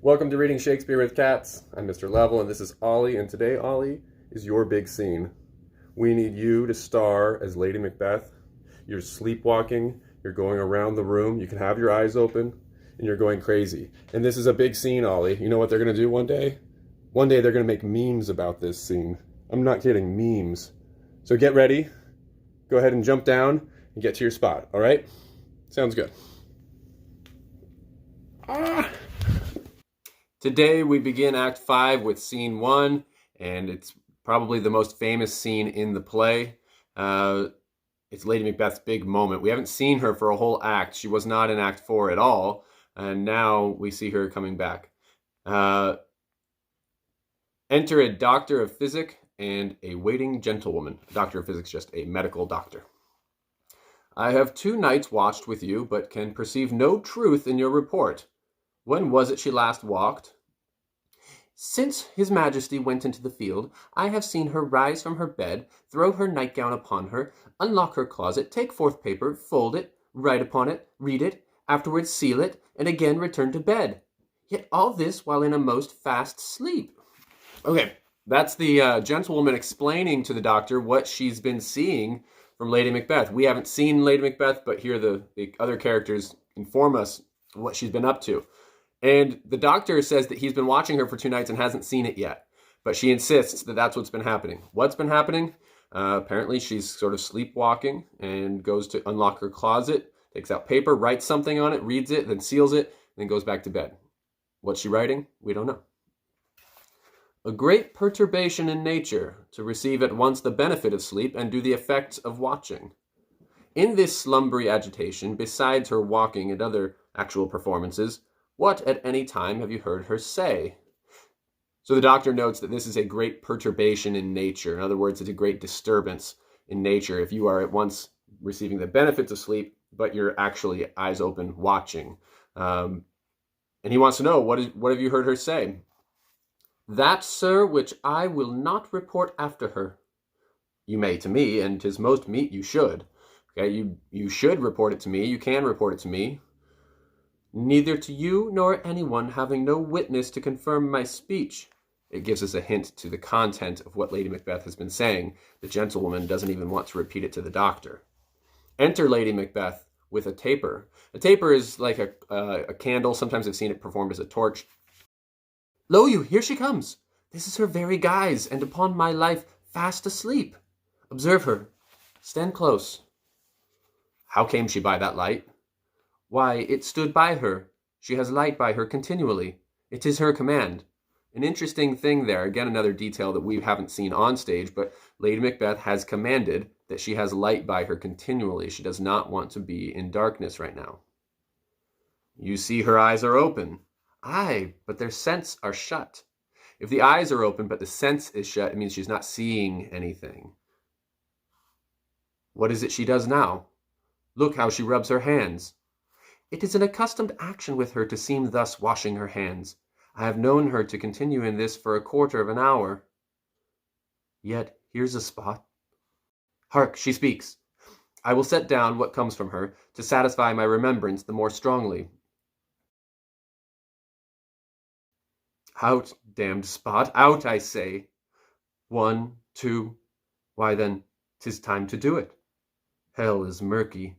Welcome to Reading Shakespeare with Cats. I'm Mr. Level, and this is Ollie, and today, Ollie, is your big scene. We need you to star as Lady Macbeth. You're sleepwalking, you're going around the room, you can have your eyes open, and you're going crazy. And this is a big scene, Ollie. You know what they're going to do one day? One day they're going to make memes about this scene. I'm not kidding, memes. So get ready, go ahead and jump down, and get to your spot, all right? Sounds good. Today we begin Act 5 with Scene 1, and it's probably the most famous scene in the play. It's Lady Macbeth's big moment. We haven't seen her for a whole act. She was not in Act 4 at all, and now we see her coming back. Enter a doctor of physic and a waiting gentlewoman. A doctor of physic is just a medical doctor. I have 2 nights watched with you, but can perceive no truth in your report. When was it she last walked? Since his majesty went into the field, I have seen her rise from her bed, throw her nightgown upon her, unlock her closet, take forth paper, fold it, write upon it, read it, afterwards seal it, and again return to bed. Yet all this while in a most fast sleep. Okay, that's the gentlewoman explaining to the doctor what she's been seeing from Lady Macbeth. We haven't seen Lady Macbeth, but here the other characters inform us what she's been up to. And the doctor says that he's been watching her for 2 nights and hasn't seen it yet. But she insists that that's what's been happening. What's been happening? Apparently she's sort of sleepwalking and goes to unlock her closet, takes out paper, writes something on it, reads it, then seals it, and then goes back to bed. What's she writing? We don't know. A great perturbation in nature, to receive at once the benefit of sleep and do the effects of watching. In this slumbery agitation, besides her walking and other actual performances, what at any time have you heard her say? So the doctor notes that this is a great perturbation in nature. In other words, it's a great disturbance in nature if you are at once receiving the benefits of sleep, but you're actually eyes open watching. And he wants to know, what have you heard her say? That, sir, which I will not report after her. You may to me, and 'tis most meet you should. Okay, you should report it to me. You can report it to me. Neither to you nor anyone, having no witness to confirm my speech. It gives us a hint to the content of what Lady Macbeth has been saying. The gentlewoman doesn't even want to repeat it to the doctor. Enter Lady Macbeth with a taper. A taper is like a candle. Sometimes I've seen it performed as a torch. Lo you, here she comes. This is her very guise, and upon my life fast asleep. Observe her. Stand close. How came she by that light? Why, it stood by her. She has light by her continually. It is her command. An interesting thing there, again another detail that we haven't seen on stage, but Lady Macbeth has commanded that she has light by her continually. She does not want to be in darkness right now. You see her eyes are open. Aye, but their sense are shut. If the eyes are open but the sense is shut, it means she's not seeing anything. What is it she does now? Look how she rubs her hands. It is an accustomed action with her to seem thus washing her hands. I have known her to continue in this for a quarter of an hour. Yet here's a spot. Hark, she speaks. I will set down what comes from her to satisfy my remembrance the more strongly. Out, damned spot, out, I say. 1, 2, why then, 'tis time to do it. Hell is murky.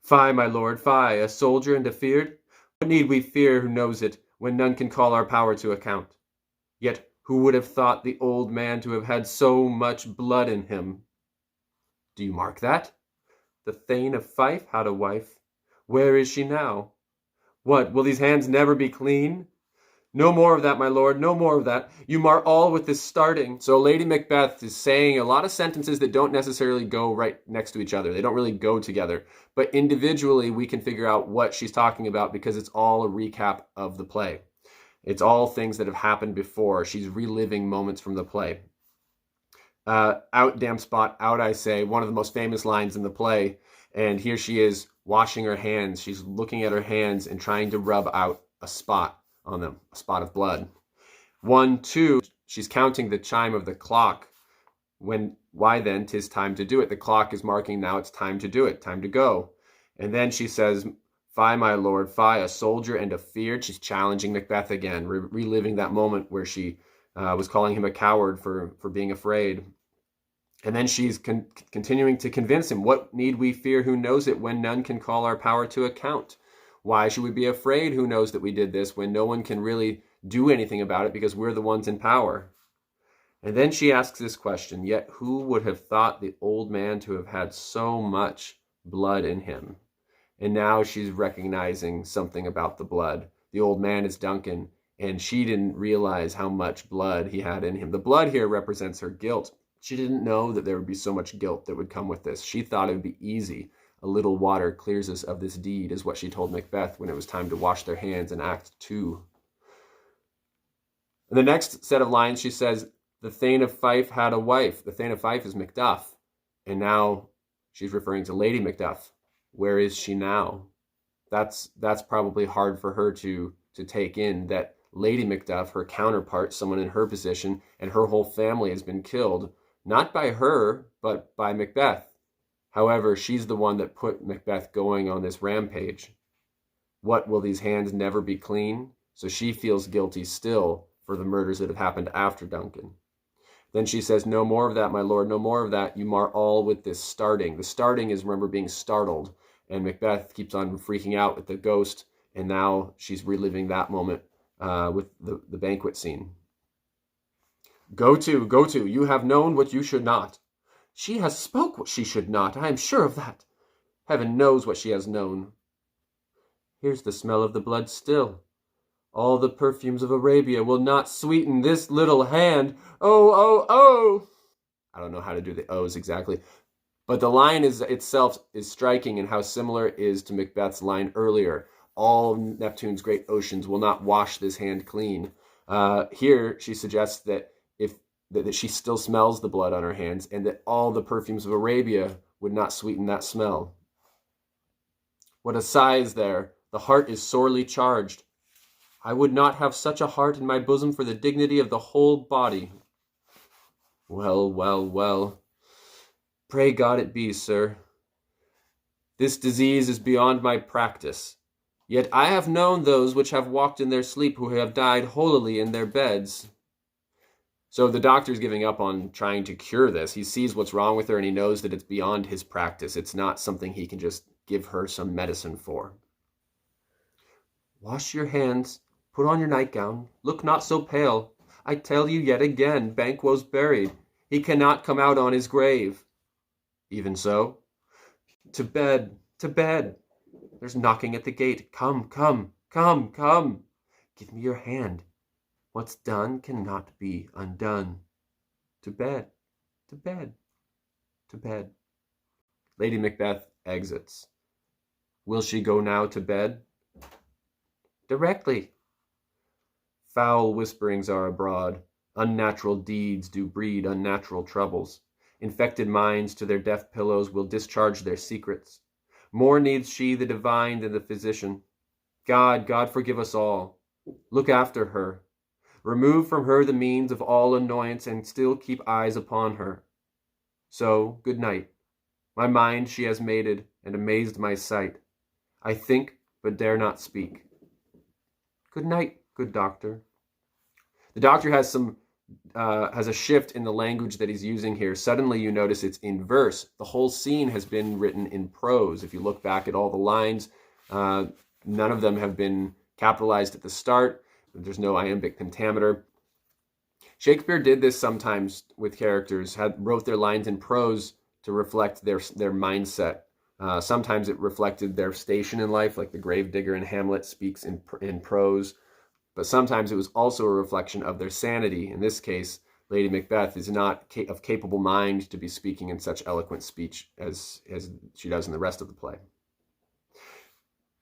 Fie, my lord, fie, a soldier and afeard? What need we fear who knows it, when none can call our power to account? Yet who would have thought the old man to have had so much blood in him? Do you mark that? The Thane of Fife had a wife. Where is she now? What, will these hands never be clean? No more of that, my lord, no more of that. You mar all with this starting. So Lady Macbeth is saying a lot of sentences that don't necessarily go right next to each other. They don't really go together. But individually, we can figure out what she's talking about because it's all a recap of the play. It's all things that have happened before. She's reliving moments from the play. Out, damn spot, out, I say, one of the most famous lines in the play. And here she is washing her hands. She's looking at her hands and trying to rub out a spot on them, a spot of blood. 1, 2, she's counting the chime of the clock. Why then, 'tis time to do it. The clock is marking now it's time to do it, time to go. And then she says, Fie, my lord, fie, a soldier and afeard. She's challenging Macbeth again, reliving that moment where she was calling him a coward for being afraid. And then she's continuing to convince him, what need we fear? Who knows it when none can call our power to account? Why should we be afraid? Who knows that we did this when no one can really do anything about it because we're the ones in power? And then she asks this question, yet who would have thought the old man to have had so much blood in him? And now she's recognizing something about the blood. The old man is Duncan, and she didn't realize how much blood he had in him. The blood here represents her guilt. She didn't know that there would be so much guilt that would come with this. She thought it would be easy. A little water clears us of this deed, is what she told Macbeth when it was time to wash their hands in Act 2. In the next set of lines, she says, the Thane of Fife had a wife. The Thane of Fife is Macduff. And now she's referring to Lady Macduff. Where is she now? That's probably hard for her to take in, that Lady Macduff, her counterpart, someone in her position, and her whole family has been killed, not by her, but by Macbeth. However, she's the one that put Macbeth going on this rampage. What, will these hands never be clean? So she feels guilty still for the murders that have happened after Duncan. Then she says, no more of that, my lord, no more of that. You mar all with this starting. The starting is, remember, being startled. And Macbeth keeps on freaking out at the ghost. And now she's reliving that moment with the banquet scene. Go to, you have known what you should not. She has spoke what she should not, I am sure of that. Heaven knows what she has known. Here's the smell of the blood still. All the perfumes of Arabia will not sweeten this little hand. Oh, oh, oh. I don't know how to do the O's exactly. But the line itself is striking in how similar it is to Macbeth's line earlier. All Neptune's great oceans will not wash this hand clean. Here, she suggests that that she still smells the blood on her hands, and that all the perfumes of Arabia would not sweeten that smell. What a sigh is there! The heart is sorely charged. I would not have such a heart in my bosom for the dignity of the whole body. Well, well, well. Pray God it be, sir. This disease is beyond my practice. Yet I have known those which have walked in their sleep who have died holily in their beds. So the doctor's giving up on trying to cure this. He sees what's wrong with her, and he knows that it's beyond his practice. It's not something he can just give her some medicine for. Wash your hands, put on your nightgown, look not so pale. I tell you yet again, Banquo's buried. He cannot come out on his grave. Even so? To bed, to bed. There's knocking at the gate. Come, come, come, come. Give me your hand. What's done cannot be undone. To bed, to bed, to bed. Lady Macbeth exits. Will she go now to bed? Directly. Foul whisperings are abroad. Unnatural deeds do breed unnatural troubles. Infected minds to their deaf pillows will discharge their secrets. More needs she the divine than the physician. God forgive us all. Look after her. Remove from her the means of all annoyance, and still keep eyes upon her. So, good night. My mind she has mated, and amazed my sight. I think, but dare not speak. Good night, good doctor. The doctor has a shift in the language that he's using here. Suddenly you notice it's in verse. The whole scene has been written in prose. If you look back at all the lines, none of them have been capitalized at the start. There's no iambic pentameter. Shakespeare did this sometimes with characters, wrote their lines in prose to reflect their mindset. Sometimes it reflected their station in life, like the gravedigger in Hamlet speaks in prose. But sometimes it was also a reflection of their sanity. In this case, Lady Macbeth is not of capable mind to be speaking in such eloquent speech as she does in the rest of the play.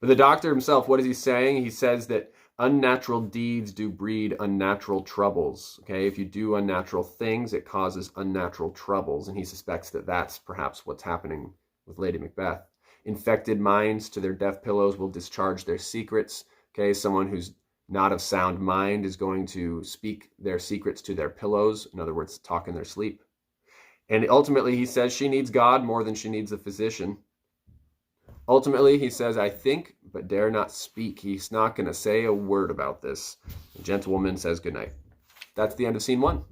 But the doctor himself, what is he saying? He says that unnatural deeds do breed unnatural troubles. Okay, if you do unnatural things, it causes unnatural troubles. And he suspects that that's perhaps what's happening with Lady Macbeth. Infected minds to their deaf pillows will discharge their secrets. Okay, someone who's not of sound mind is going to speak their secrets to their pillows. In other words, talk in their sleep. And ultimately, he says she needs God more than she needs a physician. Ultimately, he says, I think, but dare not speak. He's not going to say a word about this. The gentlewoman says goodnight. That's the end of scene 1.